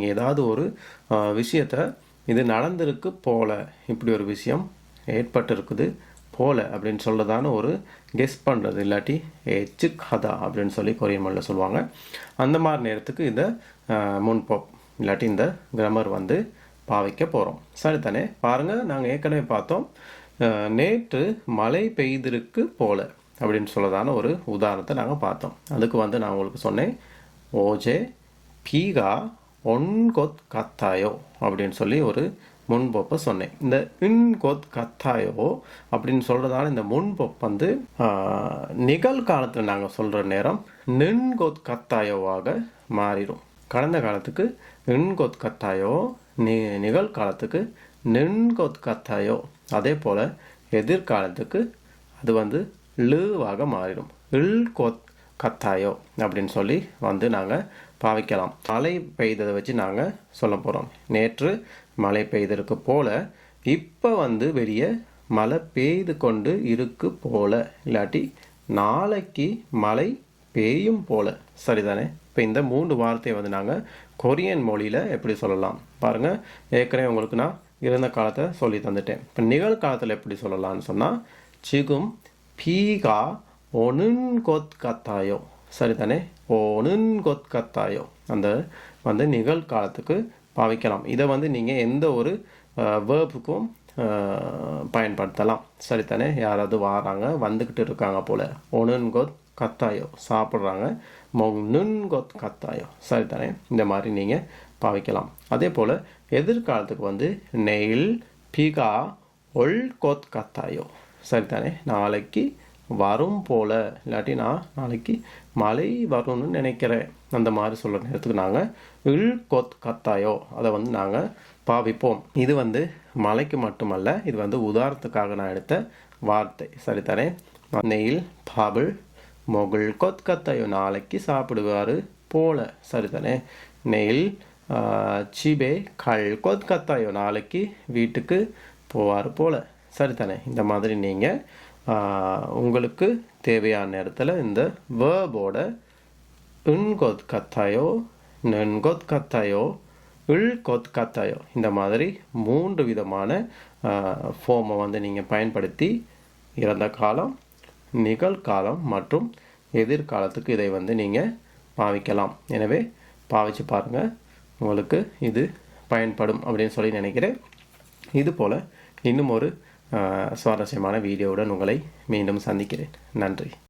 நீங்கள் ஏதாவது ஒரு விஷயத்தை இது நடந்திருக்கு போல, இப்படி ஒரு விஷயம் ஏற்பட்டிருக்குது போல அப்படின்னு சொல்கிறதான ஒரு கெஸ் பண்ணுறது, இல்லாட்டி எச்சு கதா அப்படின்னு சொல்லி கொரியன் மொழியில் சொல்லுவாங்க. அந்த மாதிரி நேரத்துக்கு இந்த முன்போப் இல்லாட்டி இந்த கிராமர் வந்து பாவிக்க போகிறோம். சரிதானே? பாருங்கள், நாங்கள் ஏற்கனவே பார்த்தோம், நேற்று மழை பெய்திருக்கு போல அப்படின்னு சொல்லதான ஒரு உதாரணத்தை நாங்கள் பார்த்தோம். அதுக்கு வந்து நான் உங்களுக்கு சொன்னேன், ஓஜே பீகா ஒன்கொத் கத்தாயோ அப்படின்னு சொல்லி ஒரு முன்பொப்பை சொன்னேன். இந்த இன்கொத் கத்தாயோ அப்படின்னு சொல்கிறதால இந்த முன்பொப் வந்து நிகழ்காலத்தில் நாங்கள் சொல்கிற நேரம் நின்கொத் கத்தாயோவாக மாறிடும். கடந்த காலத்துக்கு இன்கொத் கத்தாயோ, நிகழ்காலத்துக்கு நின்கொத் கத்தாயோ, அதே போல் எதிர்காலத்துக்கு அது வந்து லுவாக மாறிடும். இல்கொத் கத்தாயோ அப்படின்னு சொல்லி வந்து நாங்கள் பாவிக்கலாம். மழை பெய்ததை வச்சு நாங்கள் சொல்ல போகிறோம். நேற்று மழை பெய்திருக்கு போல, இப்போ வந்து வெளியே மழை பெய்து கொண்டு இருக்கு போல, இல்லாட்டி நாளைக்கு மழை பெய்யும் போல. சரிதானே? இப்போ இந்த 3 வார்த்தையை வந்து நாங்கள் கொரியன் மொழியில் எப்படி சொல்லலாம் பாருங்கள். ஏற்கனவே உங்களுக்கு நான் இறந்த காலத்தை சொல்லி தந்துட்டேன். இப்போ நிகழ்காலத்தில் எப்படி சொல்லலாம்னு சொன்னால், 지금 비가 오는 것 같아요. சரிதானே? 오는 것 같아요. அந்த வந்து நிகழ்காலத்துக்கு பாவிக்கலாம். இதை வந்து நீங்கள் எந்த ஒரு வேர்புக்கும் பயன்படுத்தலாம். சரிதானே? யாராவது வாராங்க, வந்துக்கிட்டு இருக்காங்க போல், 오는 것 같아요, சாப்பிட்றாங்க, 먹는 것 같아요. சரிதானே? இந்த மாதிரி நீங்கள் பாவிக்கலாம். அதே போல் எதிர்காலத்துக்கு வந்து நெயில் பிகா ஒல் கொத் கத்தாயோ. சரிதானே? நாளைக்கு வரும் போல, இல்லாட்டி நான் நாளைக்கு மழை வரும்னு நினைக்கிறேன், அந்த மாதிரி சொல்கிற நேரத்துக்கு நாங்கள் இல் கொத் கத்தாயோ அதை வந்து நாங்கள் பாவிப்போம். இது வந்து மழைக்கு மட்டுமல்ல, இது வந்து உதாரணத்துக்காக நான் எடுத்த வார்த்தை. சரிதானே? நெயில் பாபிள் மொகுள் கொத் கத்தாயோ, நாளைக்கு சாப்பிடுவார் போல. சரிதானே? நெயில் சிபே கல் கொத் கத்தாயோ, நாளைக்கு வீட்டுக்கு போவார் போல. சரிதானே? இந்த மாதிரி நீங்கள் உங்களுக்கு தேவையான நேரத்தில் இந்த வேர்போட இன்கொத் கத்தாயோ, நென்கொத் கத்தாயோ, இல்கொத் கத்தாயோ, இந்த மாதிரி 3 விதமான ஃபார்மை வந்து நீங்கள் பயன்படுத்தி இறந்த காலம், நிகழ்காலம் மற்றும் எதிர்காலத்துக்கு இதை வந்து நீங்கள் பாவிக்கலாம். எனவே பாவிச்சு பாருங்கள், உங்களுக்கு இது பயன்படும் அப்படின்னு சொல்லி நினைக்கிறேன். இது போல் இன்னும் ஒரு சுவாரஸ்யமான வீடியோவுடன் உங்களை மீண்டும் சந்திக்கிறேன். நன்றி.